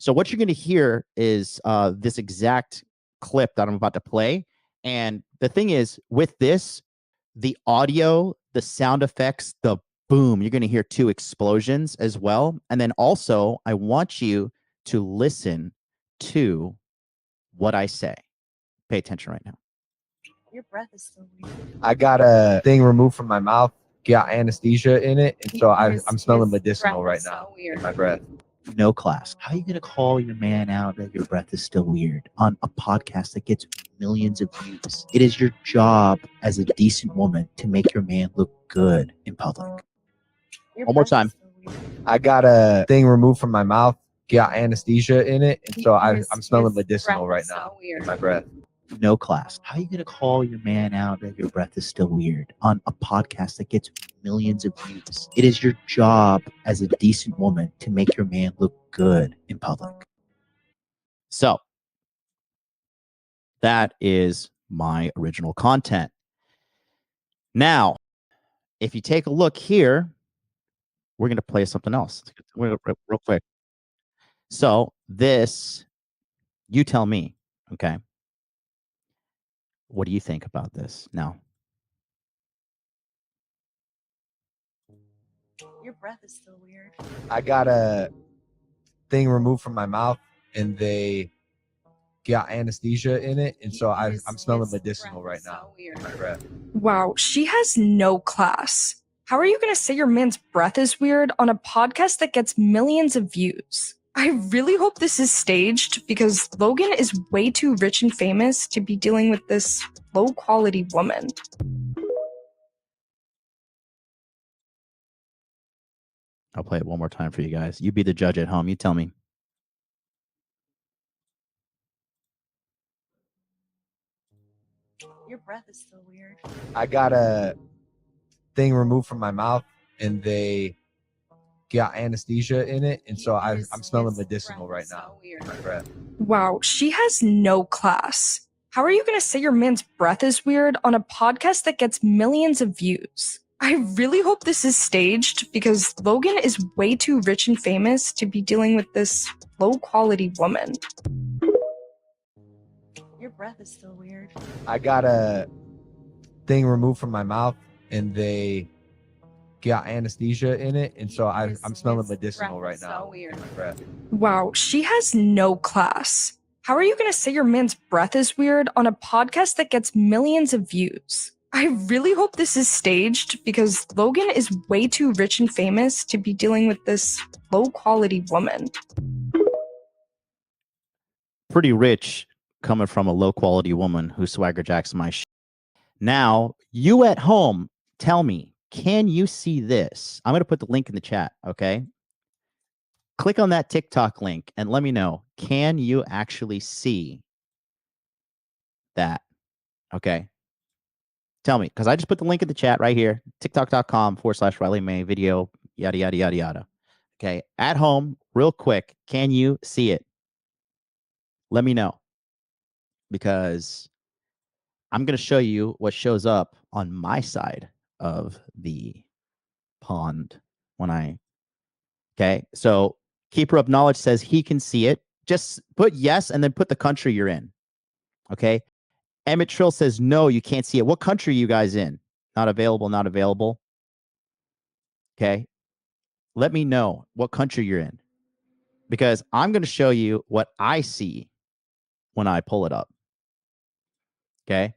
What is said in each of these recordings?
So what you're going to hear is this exact clip that I'm about to play. And the thing is, with this, the audio, the sound effects, the boom, you're going to hear two explosions as well. And then also, I want you to listen to what I say. Pay attention right now. Your breath is so weird. I got a thing removed from my mouth, got anesthesia in it, and so I'm smelling medicinal right now in my breath. No class. How are you going to call your man out that your breath is still weird on a podcast that gets millions of views? It is your job as a decent woman to make your man look good in public. One more time. I got a thing removed from my mouth, got anesthesia in it, and so I'm smelling medicinal right now in my breath. No class. How are you going to call your man out that your breath is still weird on a podcast that gets millions of views? It is your job as a decent woman to make your man look good in public. So that is my original content. Now, if you take a look here, we're going to play something else real quick. So this, you tell me, okay? What do you think about this now? Your breath is still weird. I got a thing removed from my mouth, and they got anesthesia in it, and so I'm smelling medicinal right now in my breath. Wow, she has no class. How are you going to say your man's breath is weird on a podcast that gets millions of views? I really hope this is staged because Logan is way too rich and famous to be dealing with this low-quality woman. I'll play it one more time for you guys. You be the judge at home. You tell me. Your breath is still weird. I got a thing removed from my mouth, and they got anesthesia in it, and so I'm smelling medicinal right now in my breath. Wow, she has no class. How are you going to say your man's breath is weird on a podcast that gets millions of views? I really hope this is staged because Logan is way too rich and famous to be dealing with this low-quality woman. Your breath is still weird. I got a thing removed from my mouth, and they got anesthesia in it, and so I'm smelling medicinal right now in my breath. Wow, she has no class. How are you going to say your man's breath is weird on a podcast that gets millions of views? I really hope this is staged because Logan is way too rich and famous to be dealing with this low-quality woman. Pretty rich coming from a low-quality woman who swagger jacks my shit. Now, you at home, tell me, can you see this? I'm going to put the link in the chat, okay? Click on that TikTok link and let me know. Can you actually see that? Okay. Tell me, because I just put the link in the chat right here. TikTok.com/Riley May video, yada, yada, yada, yada. Okay. At home, real quick, can you see it? Let me know. Because I'm going to show you what shows up on my side of the pond when I... Okay. So Keeper of Knowledge says he can see it. Just put yes and then put the country you're in. Okay. Emmett Trill says, no, you can't see it. What country are you guys in? Not available, not available. Okay. Let me know what country you're in. Because I'm going to show you what I see when I pull it up. Okay.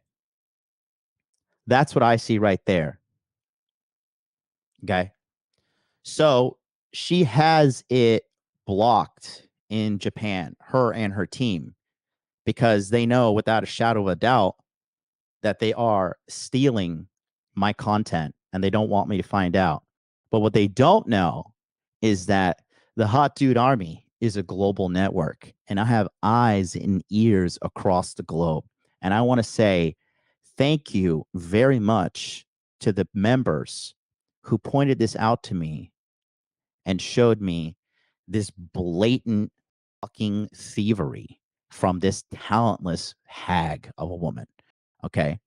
That's what I see right there. Okay. So she has it blocked in Japan, her and her team, because they know without a shadow of a doubt that they are stealing my content and they don't want me to find out. But what they don't know is that the Hot Dude Army is a global network, and I have eyes and ears across the globe. And I want to say thank you very much to the members who pointed this out to me and showed me this blatant fucking thievery from this talentless hag of a woman. Okay.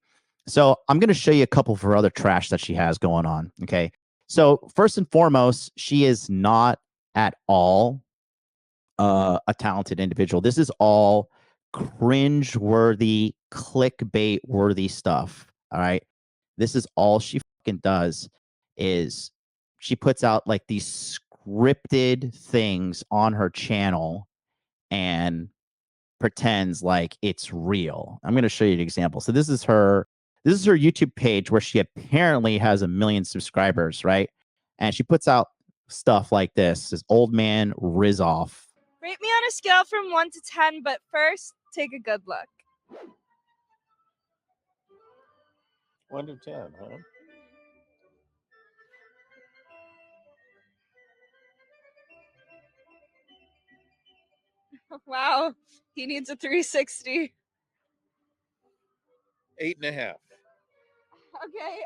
So I'm going to show you a couple of her other trash that she has going on. Okay. So first and foremost, she is not at all a talented individual. This is all cringe-worthy, clickbait-worthy stuff. All right. This is all she fucking does is she puts out like these scripted things on her channel and pretends like it's real. I'm going to show you an example. So this is her YouTube page where she apparently has 1 million subscribers, right? And she puts out stuff like this old man Rizoff. Rate me on a scale from 1 to 10, but first, take a good look. 1 to 10, huh? Wow, he needs a 360. 8.5. Okay,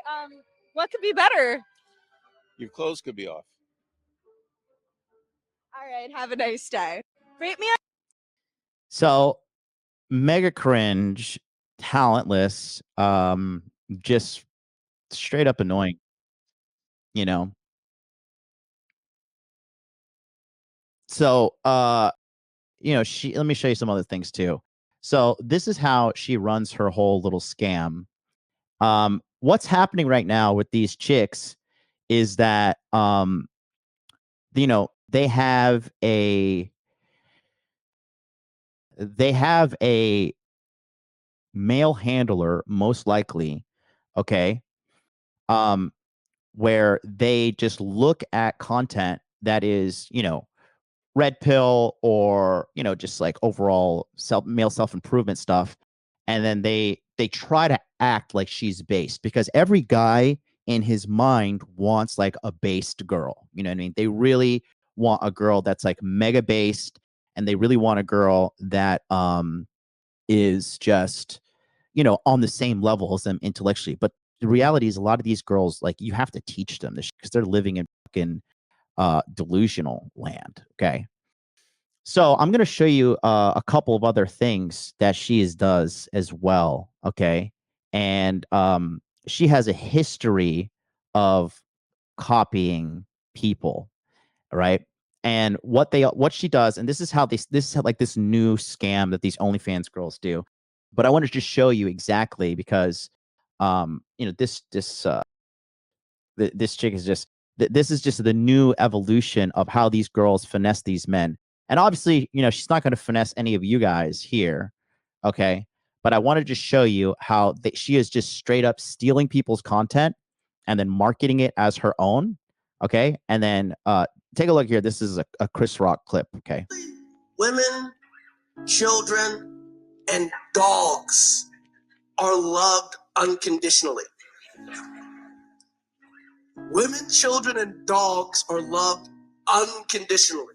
what could be better? Your clothes could be off. All right, have a nice day. Rate me on. So mega cringe, talentless, just straight up annoying, you know. So you know, let me show you some other things too. So this is how she runs her whole little scam. What's happening right now with these chicks is that you know, they have a male handler, most likely, okay, where they just look at content that is, you know, red pill or, you know, just like overall male self-improvement stuff, and then they try to act like she's based, because every guy in his mind wants like a based girl, you know what I mean? They really want a girl that's like mega based, and they really want a girl that is just, you know, on the same level as them intellectually. But the reality is a lot of these girls, like, you have to teach them this because they're living in fucking delusional land. Okay. So I'm going to show you a couple of other things that she does as well. Okay. And she has a history of copying people. Right. And what she does, and this is how this is like this new scam that these OnlyFans girls do. But I want to just show you exactly because you know, this chick is just this is just the new evolution of how these girls finesse these men. And obviously, you know, she's not going to finesse any of you guys here, okay? But I want to just show you how she is just straight up stealing people's content and then marketing it as her own, okay? And then take a look here. This is a Chris Rock clip, okay? Women, children, and dogs are loved unconditionally. Women, children, and dogs are loved unconditionally.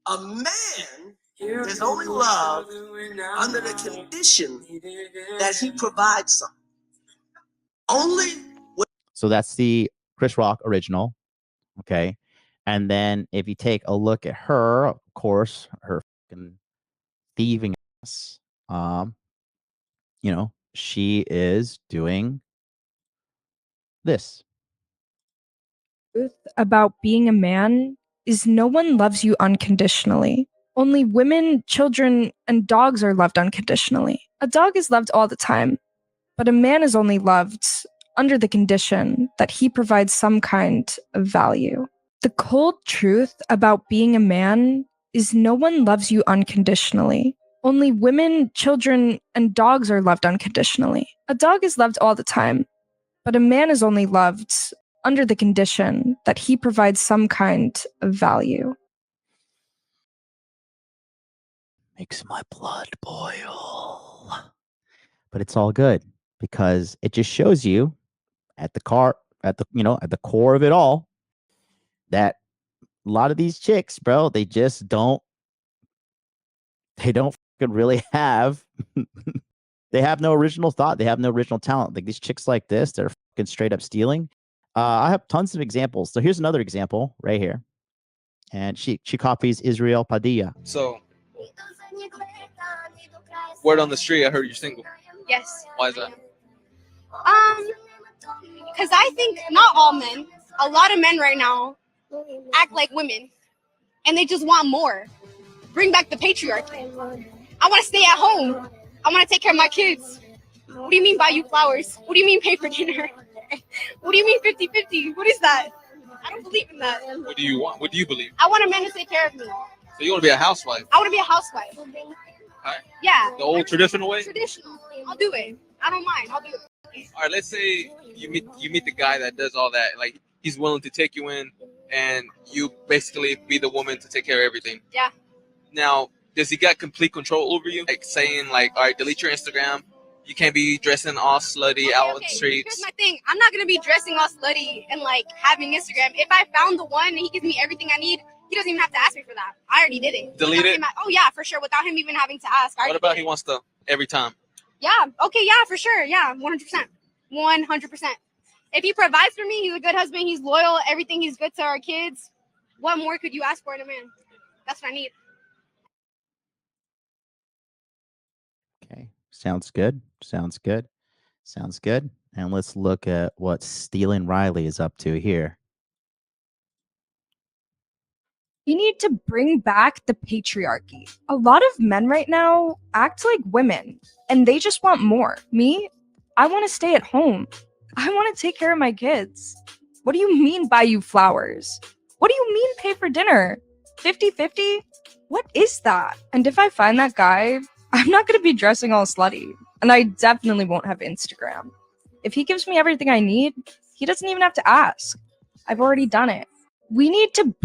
A man is only loved under the condition that he provides something. So that's the Chris Rock original, okay? And then if you take a look at her, of course, her fucking thieving ass, you know, she is doing this. Truth about being a man is no one loves you unconditionally. Only women, children, and dogs are loved unconditionally. A dog is loved all the time, but a man is only loved under the condition that he provides some kind of value. The cold truth about being a man is no one loves you unconditionally. Only women, children, and dogs are loved unconditionally. A dog is loved all the time, but a man is only loved under the condition that he provides some kind of value. Makes my blood boil. But it's all good because it just shows you at the core of it all that a lot of these chicks, bro, they don't fucking really have they have no original thought. They have no original talent. Like these chicks like this, they're fucking straight up stealing. I have tons of examples. So here's another example right here. And she copies Israel Padilla. So, word on the street, I heard you're single. Yes. Why is that? Because I think not all men, a lot of men right now act like women, and they just want more. bring back the patriarchy. I want to stay at home. I want to take care of my kids. What do you mean buy you flowers? What do you mean pay for dinner? What do you mean 50-50? What is that? I don't believe in that. What do you want? What do you believe? I want a man to take care of me. So you want to be a housewife? I want to be a housewife. Right. Yeah. The old traditional way? Traditional. I'll do it. I don't mind. I'll do it. All right, let's say you meet the guy that does all that. Like, he's willing to take you in, and you basically be the woman to take care of everything. Yeah. Now, does he got complete control over you? Like saying, like, all right, delete your Instagram. You can't be dressing all slutty out on the streets. Here's my thing. I'm not gonna be dressing all slutty and like having Instagram. If I found the one and he gives me everything I need, he doesn't even have to ask me for that. I already did it. Delete it? Oh yeah, for sure. Without him even having to ask. What about he wants to every time? Yeah. Okay. Yeah. For sure. Yeah. 100%. 100%. If he provides for me, he's a good husband. He's loyal. Everything. He's good to our kids. What more could you ask for in a man? That's what I need. Okay. Sounds good. Sounds good. Sounds good. And let's look at what Stealing Riley is up to here. You need to bring back the patriarchy. A lot of men right now act like women, and they just want more. Me, I want to stay at home. I want to take care of my kids. What do you mean buy you flowers? What do you mean pay for dinner? 50-50? What is that? And if I find that guy, I'm not going to be dressing all slutty. And I definitely won't have Instagram. If he gives me everything I need, he doesn't even have to ask. I've already done it. We need to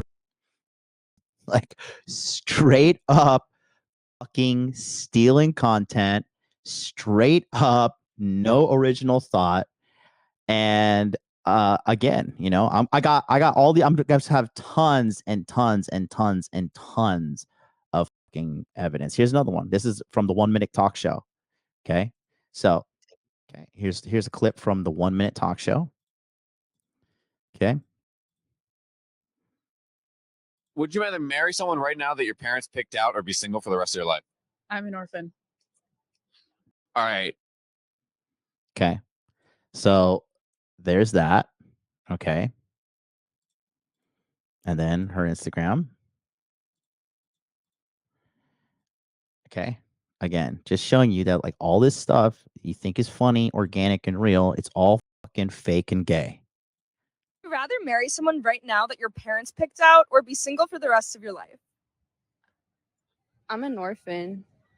Like straight up fucking stealing content, straight up no original thought. And again, you know, I got all the, I'm going to have tons and tons and tons and tons of fucking evidence. Here's another one. This is from the 1 Minute Talk Show. Okay. So, okay, here's a clip from the 1 Minute Talk Show. Okay. Would you rather marry someone right now that your parents picked out or be single for the rest of your life? I'm an orphan. All right. Okay. So there's that. Okay. And then her Instagram. Okay. Again, just showing you that like all this stuff you think is funny, organic, and real, it's all fucking fake and gay. Would you rather marry someone right now that your parents picked out or be single for the rest of your life? I'm an orphan.